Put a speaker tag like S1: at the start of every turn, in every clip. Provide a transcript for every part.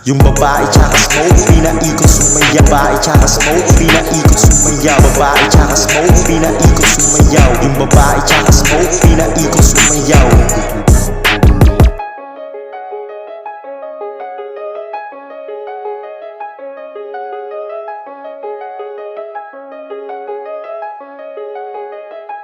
S1: Yung babae tsaka smoke, pinaikot sumayaw. Babae tsaka smoke, pinaikot sumayaw. Babae tsaka smoke, pinaikot sumayaw. Yung babae tsaka smoke, pinaikot sumayaw.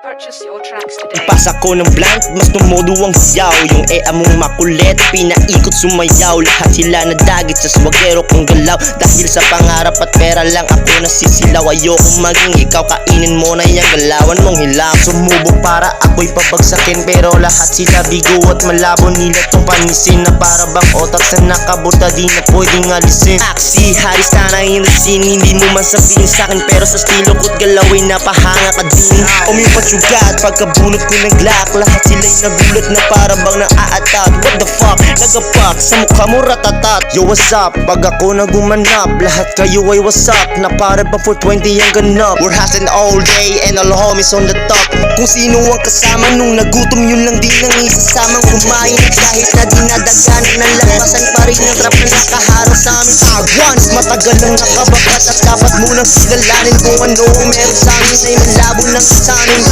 S2: Purchase your tracks today.
S3: Ipasa ko ng blank, mas tumudo ang siyaw. Yung mong makulit, pinaikot sumayaw. Lahat sila nadagit sa swagero kong galaw. Dahil sa pangarap at pera lang ako nasisilaw. Ayokong maging ikaw, kainin mo na yung galawan mong hilaw. Sumubok para ako'y pabagsakin, pero lahat sila bigo at malabo. Nila tong panisin na para bang otak sa nakabuta, di na pwedeng alisin. Aksi, haris ka na in the scene. Hindi mo man sabihin sa'kin, pero sa estilo ko't galawin napahanga ka din. Umipat sugat, pagkabunot ko ng glock, lahat sila'y nagulat na para bang naaatat. What the fuck, nagapak sa mukha mo ratatat. Yo what's up, pag ako nagumanap, lahat kayo ay what's up, na para bang 420 ang ganap. We're hustling all day and all homies on the top. Kung sino ang kasama nung nagutom, yun lang din ang isasamang kumain. Kahit na dinadaganan ng lampasan pa rin ang rap na nakaharap sa amin. Once, matagal nang nakabakat at dapat mo nang kilalanin kung ano meron sa amin ay malabo ng sanin.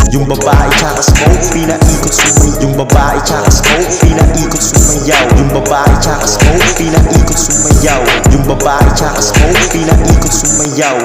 S1: Yung babae tsaka smoke, pinaikot sumayaw. Yung babae tsaka smoke, pinaikot sumayaw. Yung babae tsaka smoke, pinaikot sumayaw. Yung babae tsaka smoke, pinaikot sumayaw.